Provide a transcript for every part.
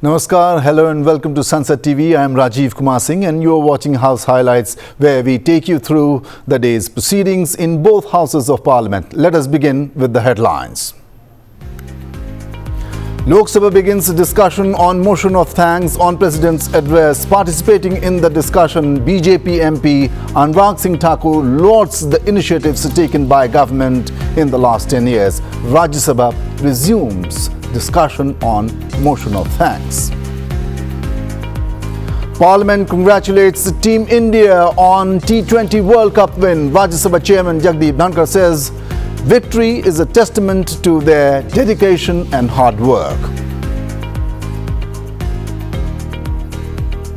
Namaskar, hello and welcome to Sunset TV. I am Rajiv Kumar Singh and you are watching House Highlights, where we take you through the day's proceedings in both houses of parliament. Let us begin with the headlines. Lok Sabha begins discussion on motion of thanks on President's address. Participating in the discussion, BJP MP Anurag Singh Thakur lauds the initiatives taken by government in the last 10 years. Rajya Sabha resumes discussion on motion of thanks. Parliament congratulates Team India on T20 World Cup win. Rajya Sabha Chairman Jagdeep Dhankar says victory is a testament to their dedication and hard work.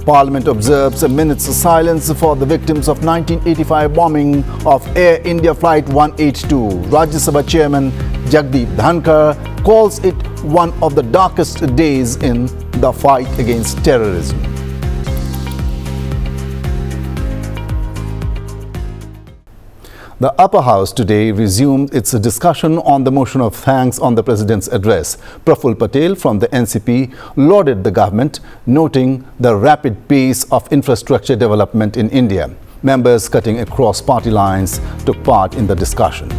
Parliament observes a minute's silence for the victims of 1985 bombing of Air India Flight 182. Rajya Sabha Chairman Jagdeep Dhankar calls it one of the darkest days in the fight against terrorism. The upper house today resumed its discussion on the motion of thanks on the President's address. Praful Patel from the NCP lauded the government, noting the rapid pace of infrastructure development in India. Members cutting across party lines took part in the discussion.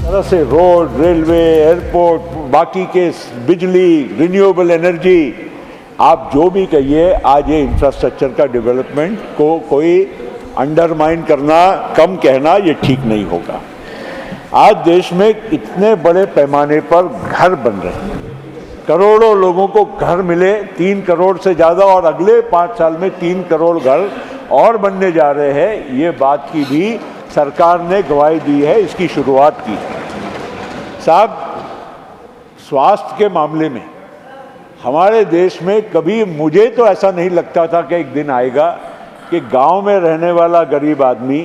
तरह से road, railway, airport, बाकी के बिजली, renewable energy, आप जो भी कहिए, आज ये इंफ्रास्ट्रक्चर का डेवलपमेंट को कोई अंडरमाइन करना, कम कहना, ये ठीक नहीं होगा। आज देश में इतने बड़े पैमाने पर घर बन रहे हैं, करोड़ों लोगों को घर मिले, 3 करोड़ से ज़्यादा, और अगले 5 साल में 3 करोड़ घर और बनने जा रहे हैं। ये बात की भी सरकार ने गवाही दी है, इसकी शुरुआत की है। साहब, स्वास्थ्य के मामले में हमारे देश में कभी मुझे तो ऐसा नहीं लगता था कि एक दिन आएगा कि गांव में रहने वाला गरीब आदमी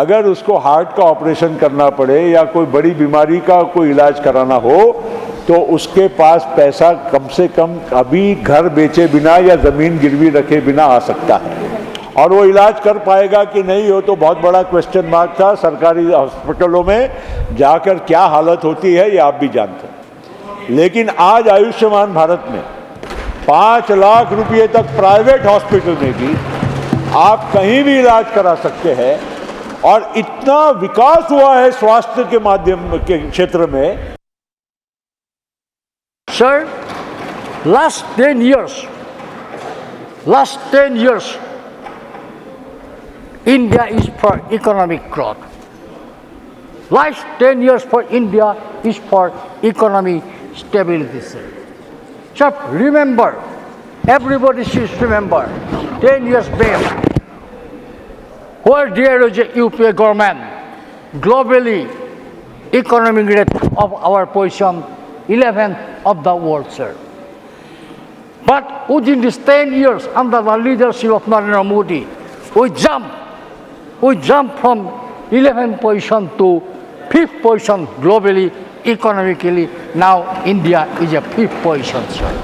अगर उसको हार्ट का ऑपरेशन करना पड़े या कोई बड़ी बीमारी का कोई इलाज कराना हो तो उसके पास पैसा कम से कम अभी घर बेचे बिना या ज़मीन गिरवी रखे बिना आ सकता है, और वो इलाज कर पाएगा कि नहीं हो तो बहुत बड़ा क्वेश्चन मार्क था। सरकारी हॉस्पिटलों में जाकर क्या हालत होती है ये आप भी जानते हैं। लेकिन आज आयुष्मान भारत में 5 लाख रुपए तक प्राइवेट हॉस्पिटल में भी आप कहीं भी इलाज करा सकते हैं, और इतना विकास हुआ है स्वास्थ्य के माध्यम के क्षेत्र में। Sir, last 10 years, India is for economic growth. Last 10 years for India is for economic stability. Sir, remember, everybody should remember, 10 years back, where there was a UPA government, globally, economic rate of our position, 11th of the world, sir. But within these 10 years, under the leadership of Narendra Modi, we jumped from 11th position to 5th position globally, economically. Now India is a 5th position, sir.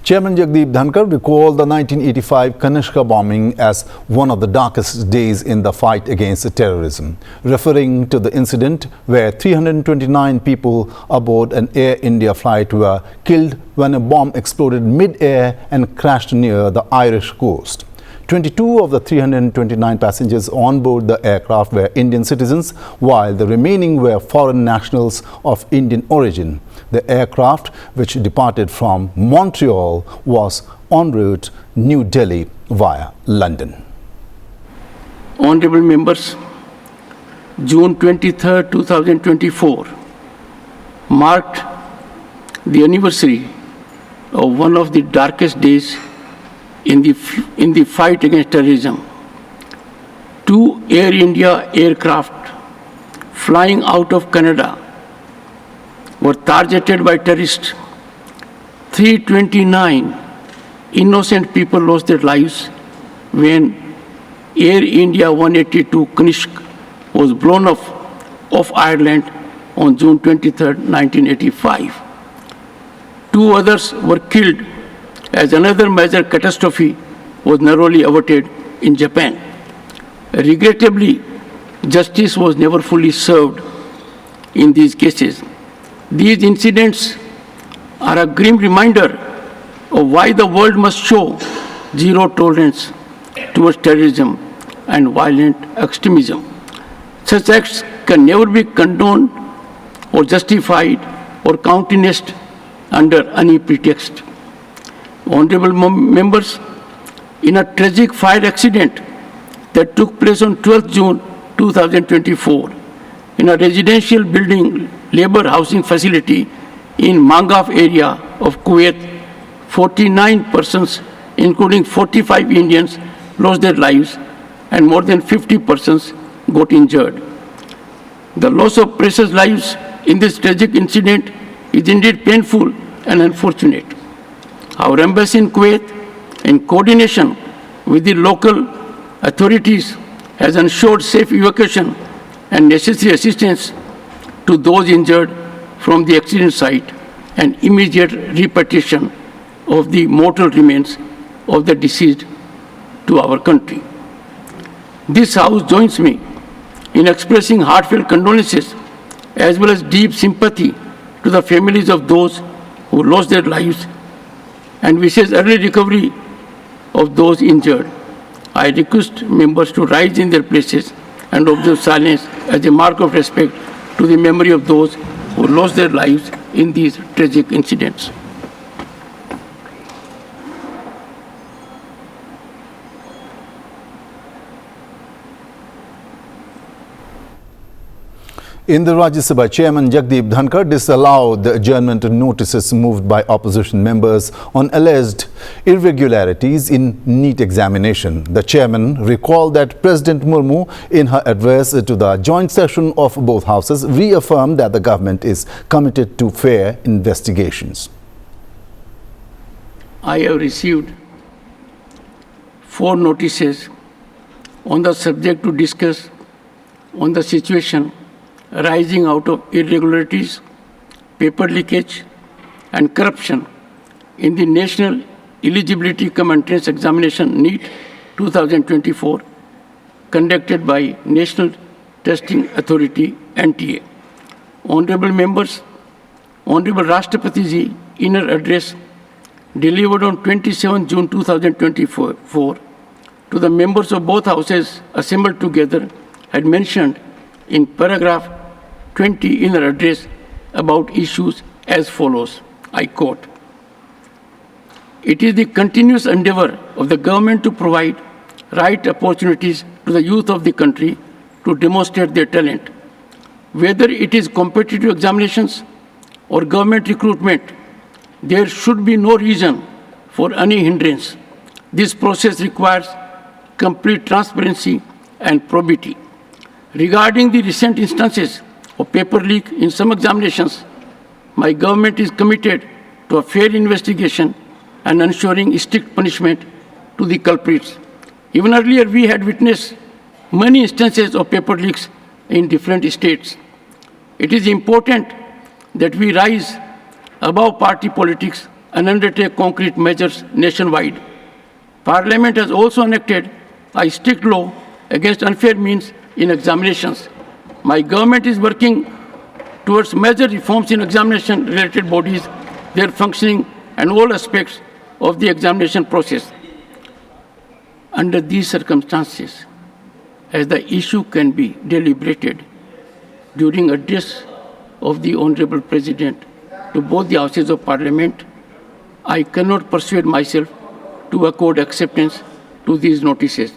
Chairman Jagdeep Dhankar recalled the 1985 Kanishka bombing as one of the darkest days in the fight against terrorism, referring to the incident where 329 people aboard an Air India flight were killed when a bomb exploded mid-air and crashed near the Irish coast. 22 of the 329 passengers on board the aircraft were Indian citizens, while the remaining were foreign nationals of Indian origin. The aircraft, which departed from Montreal, was en route New Delhi via London. Honorable members, June 23, 2024 marked the anniversary of one of the darkest days in the fight against terrorism. 2 Air India aircraft flying out of Canada were targeted by terrorists. 329 innocent people lost their lives when Air India 182 Kanishk was blown off Ireland on June 23, 1985. 2 others were killed as another major catastrophe was narrowly averted in Japan. Regrettably, justice was never fully served in these cases. These incidents are a grim reminder of why the world must show zero tolerance towards terrorism and violent extremism. Such acts can never be condoned or justified or countenanced under any pretext. Honorable members, in a tragic fire accident that took place on 12th June 2024 in a residential building labor housing facility in Mangaf area of Kuwait, 49 persons, including 45 Indians, lost their lives and more than 50 persons got injured. The loss of precious lives in this tragic incident is indeed painful and unfortunate. Our embassy in Kuwait, in coordination with the local authorities, has ensured safe evacuation and necessary assistance to those injured from the accident site and immediate repatriation of the mortal remains of the deceased to our country. This House joins me in expressing heartfelt condolences as well as deep sympathy to the families of those who lost their lives and wishes early recovery of those injured. I request members to rise in their places and observe silence as a mark of respect to the memory of those who lost their lives in these tragic incidents. In the Rajya Sabha, Chairman Jagdeep Dhankar disallowed the adjournment notices moved by opposition members on alleged irregularities in NEET examination. The chairman recalled that President Murmu, in her address to the joint session of both houses, reaffirmed that the government is committed to fair investigations. I have received 4 notices on the subject to discuss on the situation arising out of irregularities, paper leakage, and corruption in the National Eligibility Cum Entrance Examination NEET 2024 conducted by National Testing Authority NTA. Honorable members, Honorable Rashtrapati Ji, in her address delivered on 27 June 2024 to the members of both houses assembled together, had mentioned in paragraph 20 in her address about issues as follows. I quote, "It is the continuous endeavor of the government to provide right opportunities to the youth of the country to demonstrate their talent. Whether it is competitive examinations or government recruitment, there should be no reason for any hindrance. This process requires complete transparency and probity. Regarding the recent instances of paper leak in some examinations, my government is committed to a fair investigation and ensuring strict punishment to the culprits. Even earlier, we had witnessed many instances of paper leaks in different states. It is important that we rise above party politics and undertake concrete measures nationwide. Parliament has also enacted a strict law against unfair means in examinations. My government is working towards major reforms in examination-related bodies, their functioning, and all aspects of the examination process. Under these circumstances, as the issue can be deliberated during address of the Honorable President to both the Houses of Parliament, I cannot persuade myself to accord acceptance to these notices.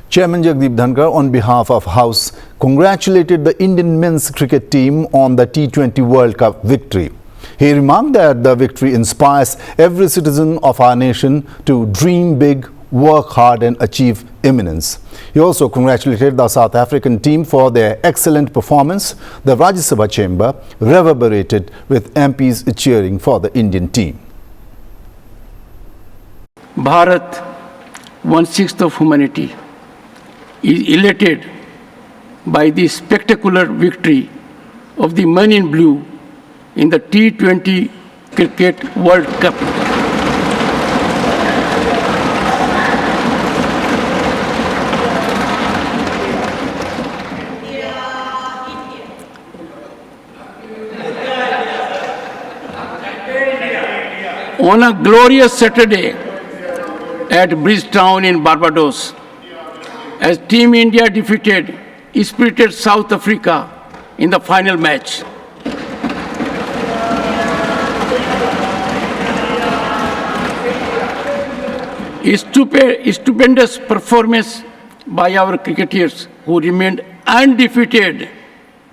Chairman Jagdeep Dhankar, on behalf of House, congratulated the Indian men's cricket team on the T20 World Cup victory. He remarked that the victory inspires every citizen of our nation to dream big, work hard and achieve eminence. He also congratulated the South African team for their excellent performance. The Rajya Sabha chamber reverberated with MPs cheering for the Indian team. Bharat, 1/6 of humanity, is elated by the spectacular victory of the men in blue in the T20 Cricket World Cup. On a glorious Saturday at Bridgetown in Barbados, as Team India defeated spirited South Africa in the final match. Stupendous performance by our cricketers who remained undefeated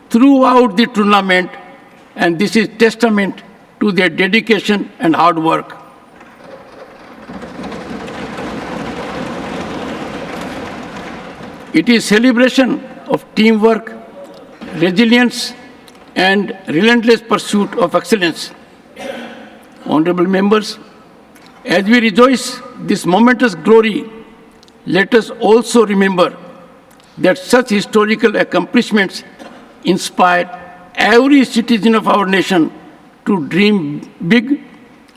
throughout the tournament, and this is testament to their dedication and hard work. It is celebration of teamwork, resilience, and relentless pursuit of excellence. Honorable members, as we rejoice this momentous glory, let us also remember that such historical accomplishments inspire every citizen of our nation to dream big,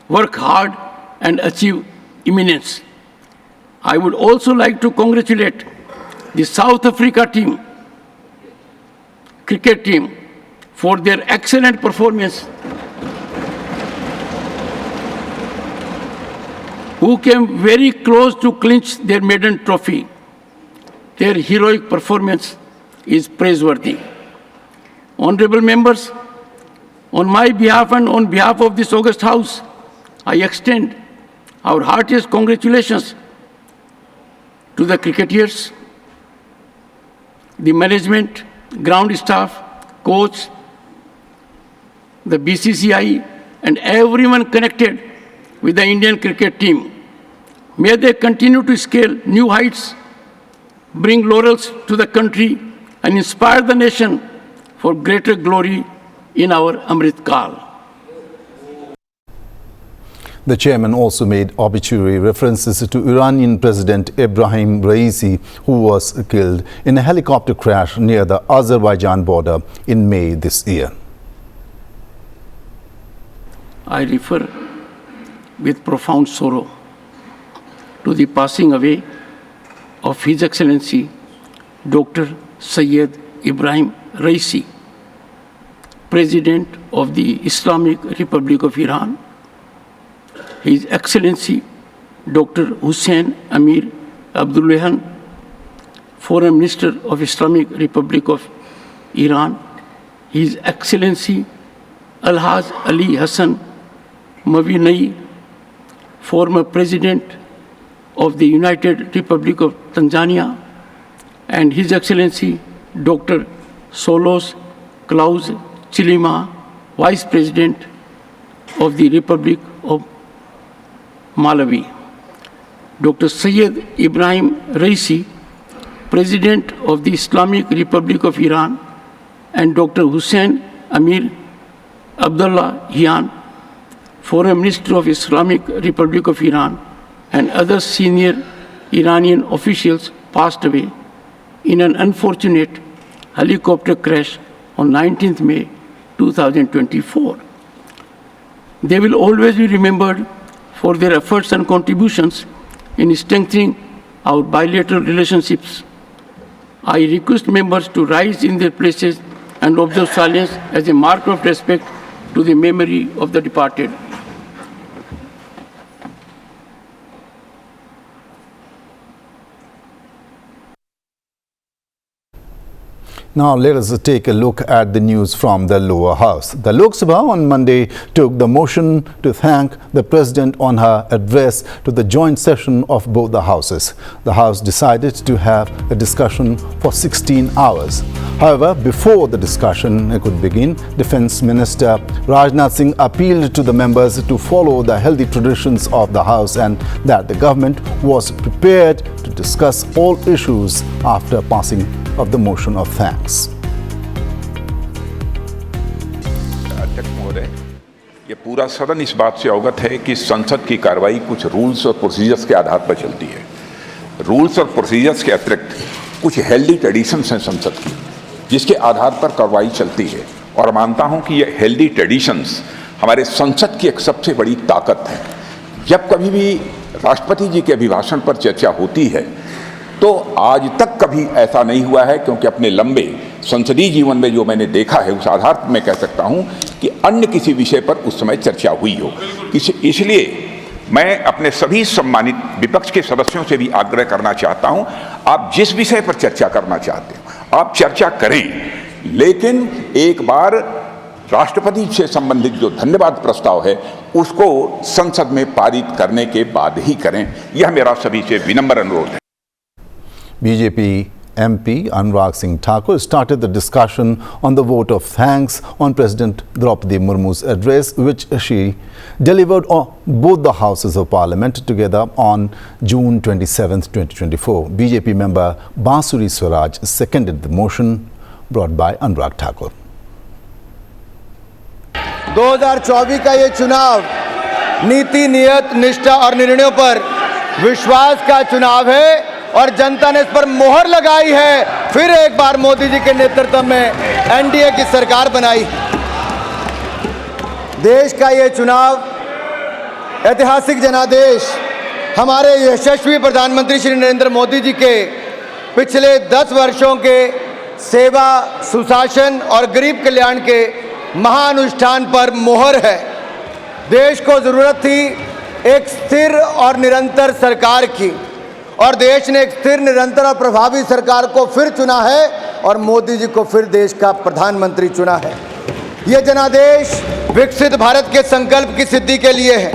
work hard, and achieve eminence. I would also like to congratulate the South Africa team, cricket team, for their excellent performance, who came very close to clinch their maiden trophy. Their heroic performance is praiseworthy. Honorable members, on my behalf and on behalf of this august House, I extend our heartiest congratulations to the cricketers, the management, ground staff, coach, the BCCI, and everyone connected with the Indian cricket team. May they continue to scale new heights, bring laurels to the country, and inspire the nation for greater glory in our Amrit Kal. The chairman also made obituary references to Iranian President Ebrahim Raisi, who was killed in a helicopter crash near the Azerbaijan border in May this year. I refer with profound sorrow to the passing away of His Excellency Dr. Syed Ebrahim Raisi, President of the Islamic Republic of Iran, His Excellency Dr. Hussein Amir Abdullahian, Foreign Minister of Islamic Republic of Iran, His Excellency Alhaj Ali Hassan Mavinei, former President of the United Republic of Tanzania, and His Excellency Dr. Solos Klaus Chilima, Vice President of the Republic of Malawi. Dr. Syed Ebrahim Raisi, President of the Islamic Republic of Iran, and Dr. Hussein Amir Abdullahian, Foreign Minister of Islamic Republic of Iran, and other senior Iranian officials passed away in an unfortunate helicopter crash on 19th May 2024. They will always be remembered for their efforts and contributions in strengthening our bilateral relationships. I request members to rise in their places and observe silence as a mark of respect to the memory of the departed. Now let us take a look at the news from the lower house. The Lok Sabha on Monday took the motion to thank the President on her address to the joint session of both the houses. The House decided to have a discussion for 16 hours. However, before the discussion could begin, Defence Minister Rajnath Singh appealed to the members to follow the healthy traditions of the House and that the government was prepared to discuss all issues after passing of the motion of thanks. अध्यक्ष महोदय, ये पूरा सदन इस बात से अवगत है कि संसद की कार्रवाई कुछ रूल्स और प्रोसीजर्स के आधार पर चलती है। रूल्स और प्रोसीजर्स के अतिरिक्त कुछ हेल्दी ट्रेडिशंस हैं संसद की, जिसके आधार पर कार्रवाई चलती है, और मानता हूं कि ये हेल्दी ट्रेडिशंस हमारे संसद की एक सबसे बड़ी ताकत है। जब कभी भी राष्ट्रपति जी के अभिभाषण पर चर्चा होती है तो आज तक कभी ऐसा नहीं हुआ है, क्योंकि अपने लंबे संसदीय जीवन में जो मैंने देखा है उस आधार पर मैं कह सकता हूं कि अन्य किसी विषय पर उस समय चर्चा हुई हो। इसलिए मैं अपने सभी सम्मानित विपक्ष के सदस्यों से भी आग्रह करना चाहता हूं, आप जिस विषय पर चर्चा करना चाहते हो आप चर्चा करें, लेकिन एक बार राष्ट्रपति से संबंधित जो धन्यवाद प्रस्ताव है उसको संसद में पारित करने के बाद ही करें। यह मेरा सभी से विनम्र अनुरोध है। BJP MP Anurag Singh Thakur started the discussion on the vote of thanks on President Draupadi Murmu's address, which she delivered on both the houses of parliament together on June 27, 2024. BJP member Basuri Swaraj seconded the motion brought by Anurag Thakur. 2024 का ये चुनाव नीति, नियत, निष्ठा और निर्णयों पर विश्वास का चुनाव है और जनता ने इस पर मोहर लगाई है। फिर एक बार मोदी जी के नेतृत्व में एनडीए की सरकार बनाई। देश का ये चुनाव ऐतिहासिक जनादेश हमारे यशस्वी प्रधानमंत्री श्री नरेंद्र मोदी जी के पिछले 10 वर्षों के सेवा, सुशासन और गरीब कल्याण के महाअनुष्ठान पर मोहर है। देश को जरूरत थी एक स्थिर और निरंतर सरकार की, और देश ने एक स्थिर, निरंतर और प्रभावी सरकार को फिर चुना है और मोदी जी को फिर देश का प्रधानमंत्री चुना है। ये जनादेश विकसित भारत के संकल्प की सिद्धि के लिए है।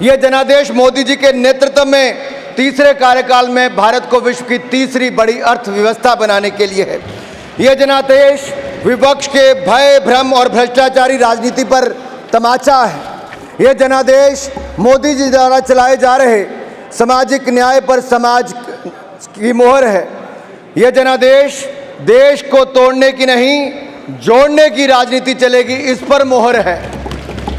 ये जनादेश मोदी जी के नेतृत्व में तीसरे कार्यकाल में भारत को विश्व की तीसरी बड़ी अर्थव्यवस्था बनाने के लिए है। ये जनादेश विपक्ष के भय, भ्रम और भ्रष्टाचारी राजनीति पर तमाचा है। ये जनादेश मोदी जी द्वारा चलाए जा रहे सामाजिक न्याय पर समाज की मोहर है। यह जनादेश देश को तोड़ने की नहीं, जोड़ने की राजनीति चलेगी, इस पर मोहर है।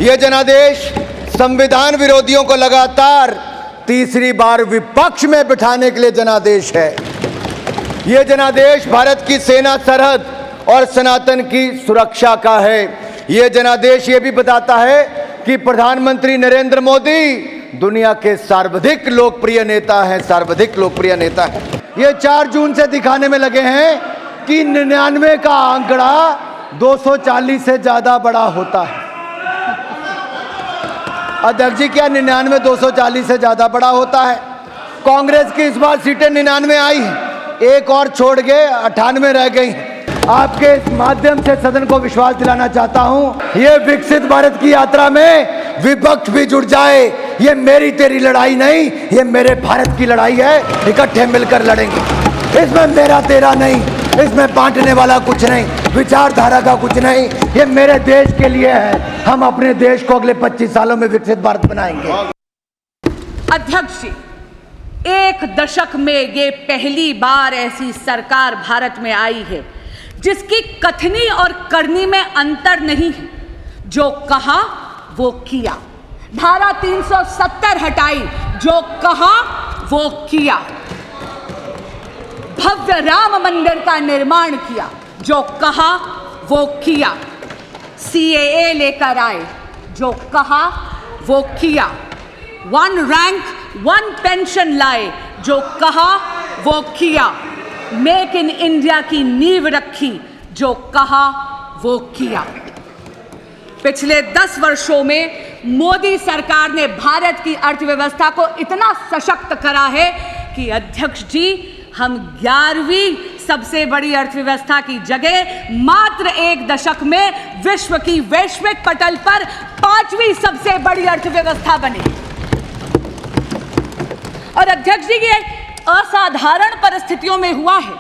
यह जनादेश संविधान विरोधियों को लगातार तीसरी बार विपक्ष में बिठाने के लिए जनादेश है। यह जनादेश भारत की सेना, सरहद और सनातन की सुरक्षा का है। यह जनादेश ये भी बताता है कि प्रधानमंत्री नरेंद्र मोदी दुनिया के सर्वाधिक लोकप्रिय नेता हैं, सर्वाधिक लोकप्रिय नेता हैं। ये 4 जून से दिखाने में लगे हैं कि 99 का आंकड़ा 240 से ज्यादा बड़ा होता है। अध्यक्ष जी, क्या 99 240 से ज्यादा बड़ा होता है? कांग्रेस की इस बार सीटें 99 आई हैं, एक और छोड़ गए 98 रह गई। आपके इस माध्यम से सदन को विश्वास दिलाना चाहता हूं, ये विकसित भारत की यात्रा में विपक्ष भी जुड़ जाए। ये मेरी तेरी लड़ाई नहीं, ये मेरे भारत की लड़ाई है। इकट्ठे मिलकर लड़ेंगे। इसमें मेरा तेरा नहीं, इसमें बांटने वाला कुछ नहीं, विचारधारा का कुछ नहीं। ये मेरे देश के लिए है। हम अपने देश को अगले 25 सालों में विकसित भारत बनाएंगे। अध्यक्ष जी, 1 दशक में ये पहली बार ऐसी सरकार भारत में आई है जिसकी कथनी और करनी में अंतर नहीं है। जो कहा वो किया। धारा 370 हटाई, जो कहा वो किया। भव्य राम मंदिर का निर्माण किया, जो कहा वो किया। CAA लेकर आए, जो कहा वो किया। 1 रैंक 1 पेंशन लाए, जो कहा वो किया। मेक इन इंडिया की नींव रखी, जो कहा वो किया। पिछले 10 वर्षों में मोदी सरकार ने भारत की अर्थव्यवस्था को इतना सशक्त करा है कि अध्यक्ष जी, हम 11वीं सबसे बड़ी अर्थव्यवस्था की जगह मात्र 1 दशक में विश्व की वैश्विक पटल पर 5वीं सबसे बड़ी अर्थव्यवस्था बनी। और अध्यक्ष जी, ये असाधारण परिस्थितियों में हुआ है।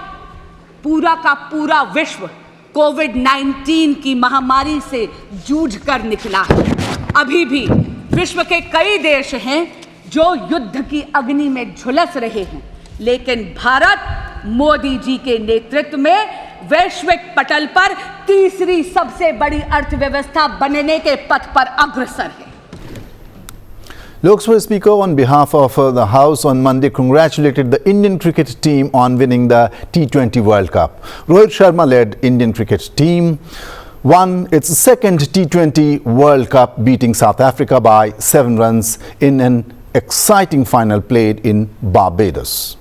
पूरा का पूरा विश्व कोविड-19 की महामारी से जूझकर निकला है। अभी भी विश्व के कई देश हैं जो युद्ध की अग्नि में झुलस रहे हैं, लेकिन भारत मोदी जी के नेतृत्व में वैश्विक पटल पर तीसरी सबसे बड़ी अर्थव्यवस्था बनने के पथ पर अग्रसर है। Lok Sabha Speaker, on behalf of the House, on Monday congratulated the Indian cricket team on winning the T20 World Cup. Rohit Sharma-led Indian cricket team won its second T20 World Cup, beating South Africa by 7 runs in an exciting final played in Barbados.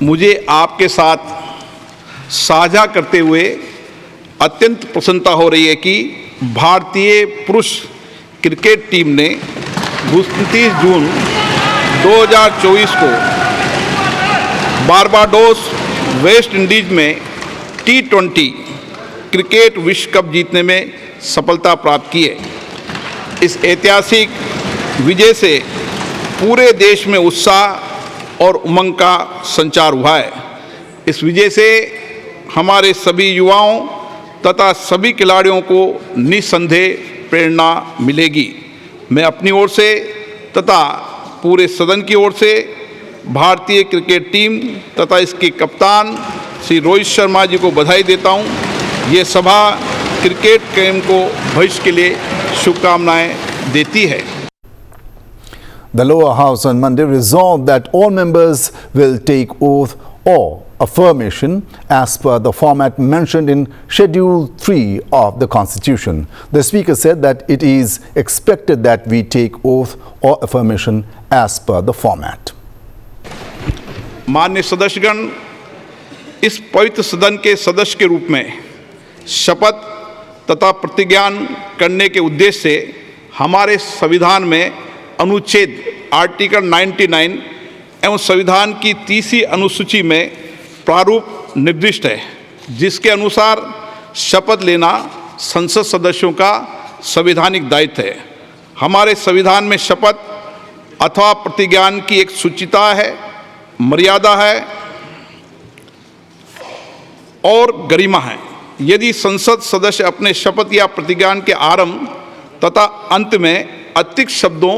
मुझे आपके साथ साझा करते हुए अत्यंत प्रसन्नता हो रही है कि भारतीय पुरुष क्रिकेट टीम ने 29 जून 2024 को बारबाडोस वेस्ट इंडीज में T20 क्रिकेट विश्व कप जीतने में सफलता प्राप्त की है। इस ऐतिहासिक विजय से पूरे देश में उत्साह और उमंग का संचार हुआ है। इस विजय से हमारे सभी युवाओं तथा सभी खिलाड़ियों को निस्संदेह प्रेरणा मिलेगी। मैं अपनी ओर से तथा पूरे सदन की ओर से भारतीय क्रिकेट टीम तथा इसके कप्तान श्री रोहित शर्मा जी को बधाई देता हूं। ये सभा क्रिकेट गेम को भविष्य के लिए शुभकामनाएं देती है। The lower house on Monday resolved that all members will take oath or affirmation as per the format mentioned in Schedule 3 of the Constitution. The Speaker said that it is expected that we take oath or affirmation as per the format. माननीय सदस्यगण, इस पवित्र सदन के सदस्य के रूप में शपथ तथा प्रतिज्ञान करने के उद्देश्य से हमारे संविधान में अनुच्छेद आर्टिकल 99 एवं संविधान की 30वीं अनुसूची में प्रारूप निर्दिष्ट है, जिसके अनुसार शपथ लेना संसद सदस्यों का संवैधानिक दायित्व है। हमारे संविधान में शपथ अथवा प्रतिज्ञान की एक सूचिता है, मर्यादा है और गरिमा है। यदि संसद सदस्य अपने शपथ या प्रतिज्ञान के आरंभ तथा अंत में अतिरिक्त शब्दों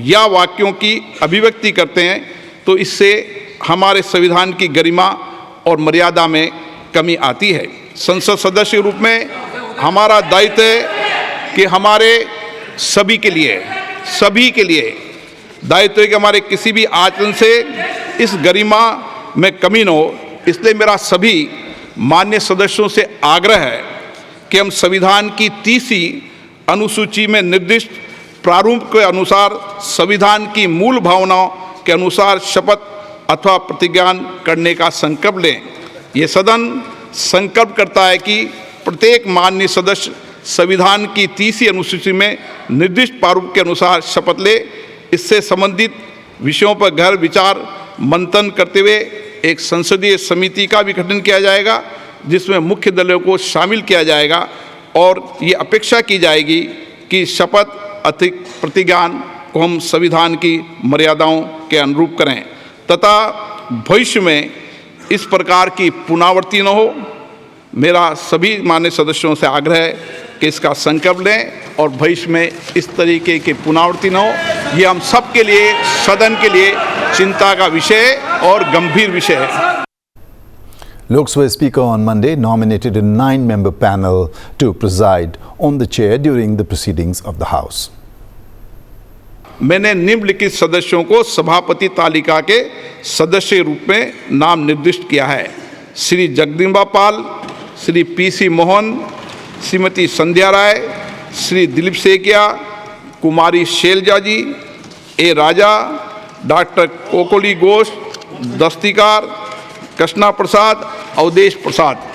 या वाक्यों की अभिव्यक्ति करते हैं तो इससे हमारे संविधान की गरिमा और मर्यादा में कमी आती है। संसद सदस्य के रूप में हमारा दायित्व है कि हमारे सभी के लिए दायित्व है कि हमारे किसी भी आचरण से इस गरिमा में कमी न हो। इसलिए मेरा सभी माननीय सदस्यों से आग्रह है कि हम संविधान की 30वीं अनुसूची में निर्दिष्ट प्रारूप के अनुसार संविधान की मूल भावनाओं के अनुसार शपथ अथवा प्रतिज्ञान करने का संकल्प लें। ये सदन संकल्प करता है कि प्रत्येक माननीय सदस्य संविधान की 30वीं अनुसूची में निर्दिष्ट प्रारूप के अनुसार शपथ ले। इससे संबंधित विषयों पर गहन विचार मंथन करते हुए एक संसदीय समिति का भी गठन किया जाएगा, जिसमें मुख्य दलों को शामिल किया जाएगा और ये अपेक्षा की जाएगी कि शपथ अतिरिक्त प्रतिज्ञान को हम संविधान की मर्यादाओं के अनुरूप करें तथा भविष्य में इस प्रकार की पुनरावृत्ति न हो। मेरा सभी माननीय सदस्यों से आग्रह है कि इसका संकल्प लें और भविष्य में इस तरीके की पुनरावृत्ति न हो। ये हम सब के लिए, सदन के लिए चिंता का विषय और गंभीर विषय है। Lok Sabha Speaker on Monday nominated a 9-member panel to preside on the chair during the proceedings of the House. मैंने निम्नलिखित सदस्यों को सभापति तालिका के सदस्य के रूप में नाम निर्दिष्ट किया है। श्री जगदम्बा पाल, Shri PC Mohan, Shrimati Sandhya Rai, Shri Dilip Saikia, Kumari Selja ji, A Raja, doctor कोकोली Ghosh, दस्तिकार, Krishna Prasad, Awadhesh Prasad.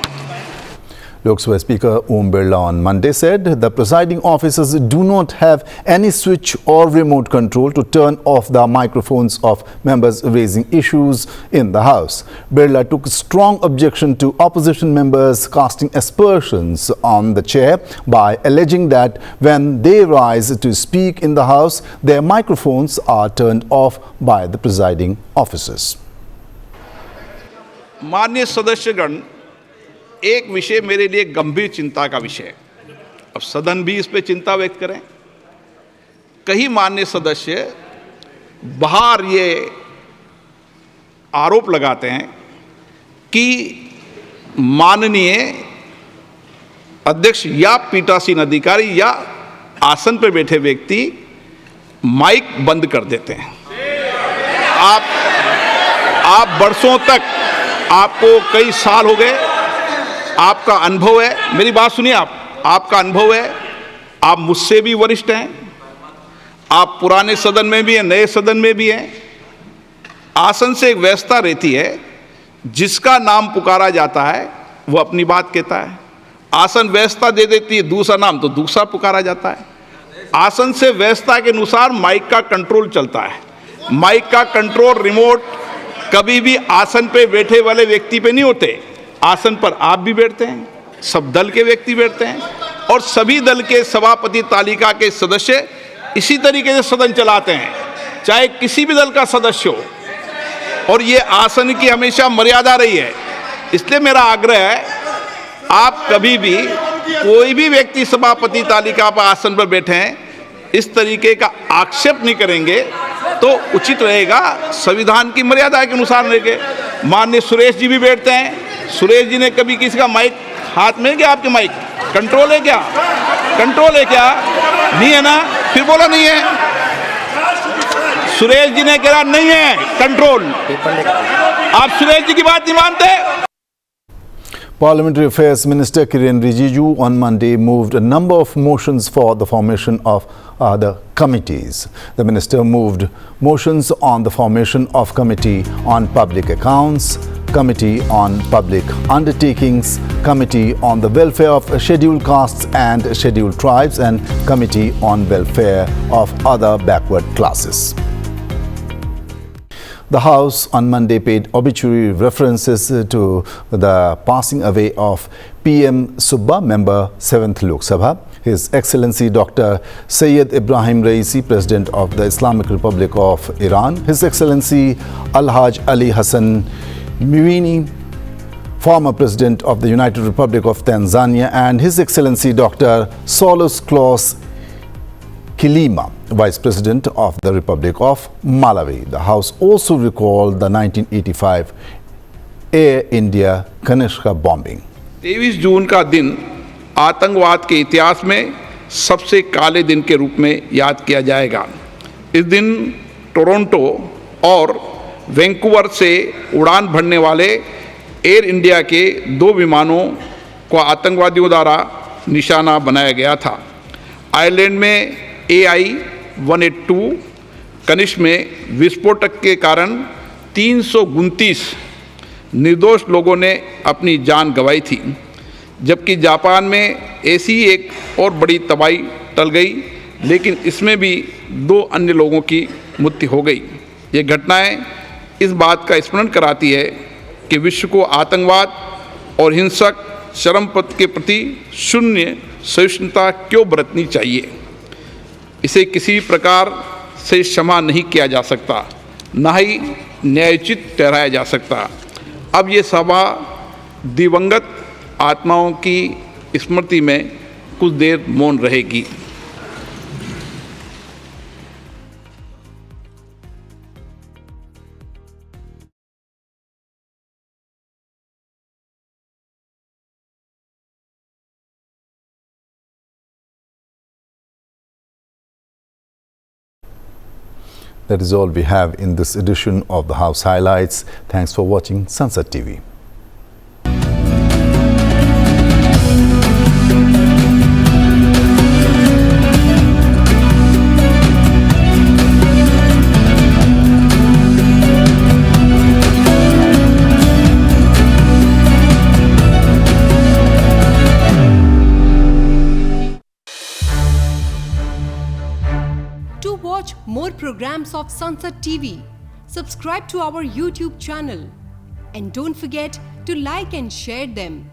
Lok Sabha Speaker Om Birla on Monday said the presiding officers do not have any switch or remote control to turn off the microphones of members raising issues in the House. Birla took strong objection to opposition members casting aspersions on the chair by alleging that when they rise to speak in the House, their microphones are turned off by the presiding officers. माननीय सदस्यगण, एक विषय मेरे लिए गंभीर चिंता का विषय है। अब सदन भी इस पे चिंता व्यक्त करें। कई माननीय सदस्य बाहर ये आरोप लगाते हैं कि माननीय अध्यक्ष या पीठासीन अधिकारी या आसन पर बैठे व्यक्ति माइक बंद कर देते हैं। आप वर्षों तक, आपको कई साल हो गए, आपका अनुभव है, मेरी बात सुनिए, आपका अनुभव है, आप मुझसे भी वरिष्ठ हैं, आप पुराने सदन में भी हैं, नए सदन में भी हैं। आसन से एक व्यवस्था रहती है, जिसका नाम पुकारा जाता है वो अपनी बात कहता है। आसन व्यवस्था दे देती है दूसरा नाम तो दूसरा पुकारा जाता है। आसन से व्यवस्था के अनुसार माइक का कंट्रोल चलता है। माइक का कंट्रोल रिमोट कभी भी आसन पे बैठे वाले व्यक्ति पे नहीं होते। आसन पर आप भी बैठते हैं, सब दल के व्यक्ति बैठते हैं और सभी दल के सभापति तालिका के सदस्य इसी तरीके से सदन चलाते हैं, चाहे किसी भी दल का सदस्य हो। और ये आसन की हमेशा मर्यादा रही है। इसलिए मेरा आग्रह है, आप कभी भी कोई भी व्यक्ति सभापति तालिका पर आसन पर बैठे हैं इस तरीके का आक्षेप नहीं करेंगे तो उचित रहेगा। संविधान की मर्यादा के अनुसार रहेंगे। माननीय सुरेश जी भी बैठते हैं। सुरेश जी ने कभी किसी का माइक हाथ में है क्या? आपके माइक कंट्रोल है क्या? कंट्रोल है क्या? नहीं है ना? फिर बोला नहीं है। सुरेश जी ने कहा नहीं है कंट्रोल। आप सुरेश जी की बात नहीं मानते। Parliamentary Affairs Minister Kiren Rijiju on Monday moved a number of motions for the formation of other committees. The minister moved motions on the formation of Committee on Public Accounts, Committee on Public Undertakings, Committee on the Welfare of Scheduled Castes and Scheduled Tribes, and Committee on Welfare of Other Backward Classes. The House on Monday paid obituary references to the passing away of PM Subba, member 7th Lok Sabha, His Excellency Dr. Syed Ibrahim Raisi, President of the Islamic Republic of Iran, His Excellency Alhaj Ali Hassan Mwinyi, former President of the United Republic of Tanzania, and His Excellency Dr. Saulus Klaus Kilima, Vice President of the Republic of Malawi. The House also recalled the 1985 Air India Kanishka bombing. 23 जून का दिन आतंकवाद के इतिहास में सबसे काले दिन के रूप में याद किया जाएगा। इस दिन टोरंटो और वैंकूवर से उड़ान भरने वाले एयर इंडिया के 2 विमानों को आतंकवादियों द्वारा निशाना बनाया गया था। आयरलैंड में AI-182 कनिष्क में विस्फोटक के कारण 329 निर्दोष लोगों ने अपनी जान गंवाई थी, जबकि जापान में ऐसी एक और बड़ी तबाही टल गई, लेकिन इसमें भी 2 अन्य लोगों की मृत्यु हो गई। ये घटनाएं इस बात का स्मरण कराती है कि विश्व को आतंकवाद और हिंसक चरमपंथ के प्रति शून्य सहिष्णुता क्यों बरतनी चाहिए। इसे किसी प्रकार से क्षमा नहीं किया जा सकता, न ही न्यायोचित ठहराया जा सकता। अब ये सभा दिवंगत आत्माओं की स्मृति में कुछ देर मौन रहेगी। That is all we have in this edition of the House Highlights. Thanks for watching Sunset TV. watch more programs of Sunset TV, subscribe to our YouTube channel and don't forget to like and share them.